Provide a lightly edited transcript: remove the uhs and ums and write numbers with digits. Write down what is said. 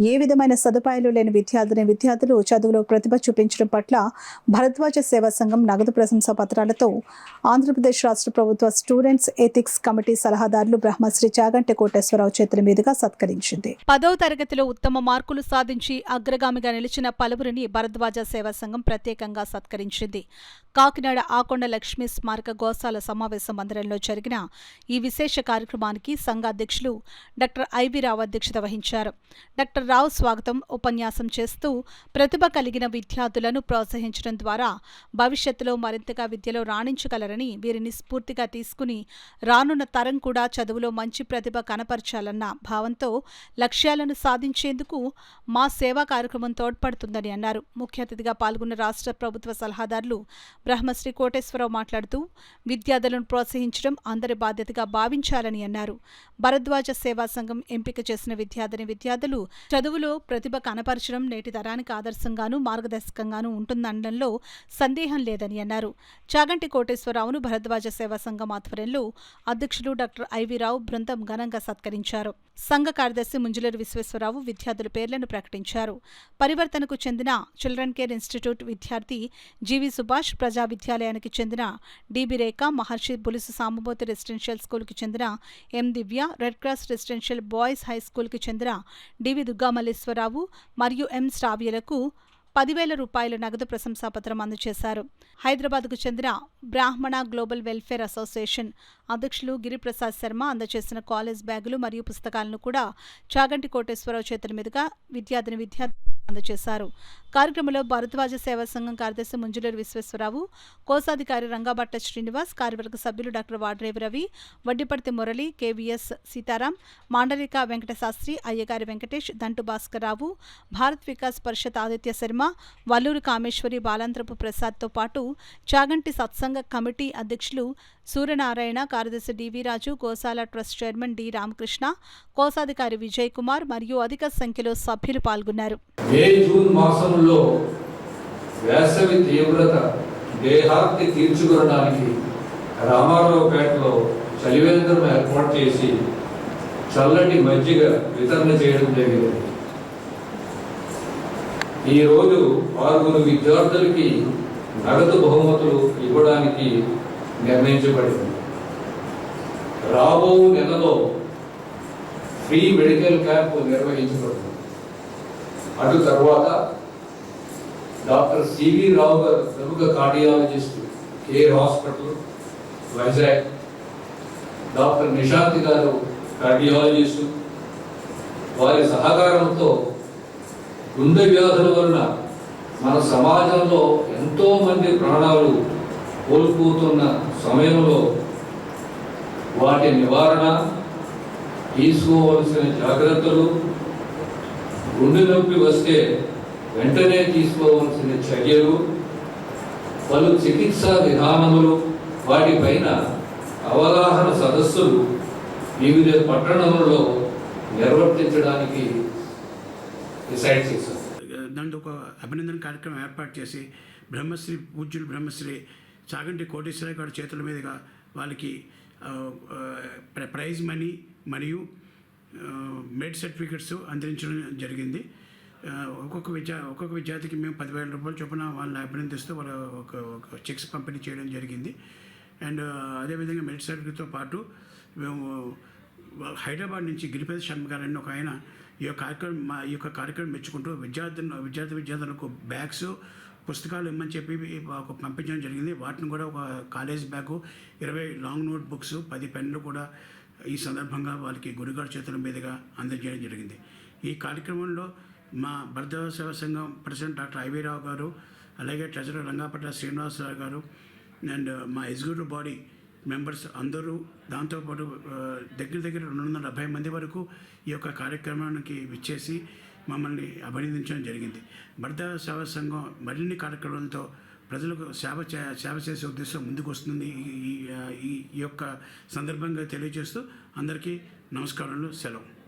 ఏ విధమైన సదుపాయాలు లేని విద్యార్థులు చదువులో ప్రతిభ చూపించడం పట్ల భరద్వాజ సేవా సంఘం నగదు ప్రశంసా పత్రాలతో ఆంధ్రప్రదేశ్ రాష్ట్ర ప్రభుత్వ స్టూడెంట్స్ ఎథిక్స్ కమిటీ సలహాదారులు బ్రహ్మశ్రీ చాగంటి కోటేశ్వరరావు చేతుల మీదుగా సత్కరించింది. 10వ తరగతిలో ఉత్తమ మార్కులు సాధించి అగ్రగామిగా నిలిచిన పలువురిని భరద్వాజ సేవా సంఘం ప్రత్యేకంగా సత్కరించింది. కాకినాడ ఆకొండ లక్ష్మీ స్మారక గోశాల సమావేశ మందిరంలో జరిగిన ఈ విశేష కార్యక్రమానికి సంఘ అధ్యక్షులు డాక్టర్ ఐవి రావు అధ్యక్షత వహించారు. డాక్టర్ రావు స్వాగతం ఉపన్యాసం చేస్తూ ప్రతిభ కలిగిన విద్యార్థులను ప్రోత్సహించడం ద్వారా భవిష్యత్తులో మరింతగా విద్యలో రాణించగలరని, వీరిని స్ఫూర్తిగా తీసుకుని రానున్న తరం కూడా చదువులో మంచి ప్రతిభ కనపరచాలన్న భావంతో లక్ష్యాలను సాధించేందుకు మా సేవా కార్యక్రమం తోడ్పడుతుందని అన్నారు. ముఖ్య అతిథిగా పాల్గొన్న రాష్ట్ర ప్రభుత్వ సలహాదారులు బ్రహ్మశ్రీ కోటేశ్వరరావు మాట్లాడుతూ విద్యార్థులను ప్రోత్సహించడం అందరి బాధ్యతగా భావించాలని అన్నారు. భరద్వాజ సేవా సంఘం ఎంపిక చేసిన విద్యార్థులు చదువులో ప్రతిభ కనపరచడం నేటి తరానికి ఆదర్శంగానూ మార్గదర్శకంగానూ ఉంటుందనడంలో సందేహం లేదని అన్నారు. చాగంటి కోటేశ్వరరావును భరద్వాజ సేవా సంఘం ఆధ్వర్యంలో అధ్యక్షులు డాక్టర్ ఐవి రావు బృందం ఘనంగా సత్కరించారు. సంఘ కార్యదర్శి ముంజులూరు విశ్వేశ్వరరావు విద్యార్థుల పేర్లను ప్రకటించారు. పరివర్తనకు చెందిన చిల్డ్రన్ కేర్ ఇన్స్టిట్యూట్ విద్యార్థి జీవి సుభాష్, ప్రజా విద్యాలయానికి చెందిన డిబి రేఖ, మహర్షి బులుసు సాంబమూర్తి రెసిడెన్షియల్ స్కూల్కి చెందిన M Divya, red cross residential boys high స్కూల్కి చెందిన డివి దుర్గామల్లేశ్వరరావు మరియు ఎం శ్రావ్యులకు 10,000 రూపాయల నగదు ప్రశంసాపత్రం అందజేశారు. హైదరాబాద్కు చెందిన బ్రాహ్మణ గ్లోబల్ వెల్ఫేర్ అసోసియేషన్ అధ్యక్షులు గిరిప్రసాద్ శర్మ అందజేసిన కాలేజ్ బ్యాగులు మరియు పుస్తకాలను కూడా చాగంటి కోటేశ్వరరావు చేతుల మీదుగా విద్యార్థులు అందజేశారు. కార్యక్రమంలో భరద్వాజ సేవా సంఘం కార్యదర్శి ముంజులూరు విశ్వేశ్వరరావు, కోశాధికారి రంగాబట్ట శ్రీనివాస్, కార్యవర్గ సభ్యులు డాక్టర్ వాడ్రేవి రవి, వడ్డిపర్తి మురళి, కేవీఎస్ సీతారాం, మాండలిక వెంకటశాస్త్రి, అయ్యగారి వెంకటేష్, దంటు భాస్కర్రావు, భారత్ వికాస్ పరిషత్ ఆదిత్య శర్మ, వల్లూరు కామేశ్వరి, బాలాంత్రపు ప్రసాద్తో పాటు చాగంటి సత్సంగ కమిటీ అధ్యక్షులు సూర్యనారాయణ, కార్యదర్శి డివి రాజు, గోశాల ట్రస్ట్ చైర్మన్ డి రామకృష్ణ, కోశాధికారి విజయ్ కుమార్ మరియు అధిక సంఖ్యలో సభ్యులు పాల్గొన్నారు. జూన్ మాసంలో వేసవి తీవ్రత దేహార్తి తీర్చుకోవడానికి రామారావుపేటలో చలివేంద్రం ఏర్పాటు చేసి చల్లటి మజ్జిగ వితరణ చేయడం జరిగింది. ఈరోజు 6 విద్యార్థులకి నగదు బహుమతులు ఇవ్వడానికి నిర్ణయించబడింది. రాబో నెలలో ఫ్రీ మెడికల్ క్యాంప్ నిర్వహించబడుతుంది. అటు తర్వాత డాక్టర్ సివి రావు గారు, ప్రముఖ cardiologist, care hospital Vizag, doctor Nishanthi గారు కార్డియాలజిస్టు, వారి సహకారంతో గుండె వ్యాధుల వలన మన సమాజంలో ఎంతో మంది ప్రాణాలు కోల్పోతున్న సమయంలో వాటి నివారణ, తీసుకోవలసిన జాగ్రత్తలు, గుండె నొప్పి వస్తే వెంటనే తీసుకోవలసిన చర్యలు, పలు చికిత్సా విధానములు, వాటిపైన అవగాహన సదస్సులు వివిధ పట్టణములలో నిర్వర్తించడానికి డిసైడ్ చేశారు. దాంట్లో ఒక అభినందన కార్యక్రమం ఏర్పాటు చేసి పూజ్యులు బ్రహ్మశ్రీ చాగంటి కోటేశ్వరరావు గారి చేతుల మీదుగా వాళ్ళకి ప్రైజ్ మనీ మరియు మెరిట్ సర్టిఫికెట్స్ అందించడం జరిగింది. ఒక్కొక్క విద్యార్థికి మేము 10,000 రూపాయలు చొప్పున వాళ్ళని అభినందిస్తూ వాళ్ళ ఒక చెక్స్ పంపిణీ చేయడం జరిగింది. అండ్ అదేవిధంగా మెరిట్ సర్టిఫికెట్తో పాటు మేము హైదరాబాద్ నుంచి గిరిపతి శర్మ గారు అని ఒక ఆయన ఈ యొక్క కార్యక్రమం మెచ్చుకుంటూ విద్యార్థులకు బ్యాగ్స్, పుస్తకాలు ఇమ్మని చెప్పి పంపించడం జరిగింది. వాటిని కూడా ఒక college bag, 20 long note books, 10 పెన్నులు కూడా ఈ సందర్భంగా వాళ్ళకి గురుగారి చేతుల మీదుగా అందజేయడం జరిగింది. ఈ కార్యక్రమంలో మా భరద్వాజ సేవా సంఘం ప్రెసిడెంట్ డాక్టర్ ఐవి రావు గారు, అలాగే ట్రెజరర్ రంగాపట్ల శ్రీనివాసరావు గారు అండ్ మా ఎగ్జిక్యూటివ్ బాడీ మెంబర్స్ అందరూ, దాంతోపాటు దగ్గర 270 మంది వరకు ఈ యొక్క కార్యక్రమానికి విచ్చేసి మమ్మల్ని అభినందించడం జరిగింది. భరద్వాజ సేవా సంఘం మరిన్ని కార్యక్రమాలతో ప్రజలకు సేవ చేసే ఉద్దేశం ముందుకు వస్తుంది. ఈ యొక్క సందర్భంగా తెలియజేస్తూ అందరికీ నమస్కారాలు, సెలవు.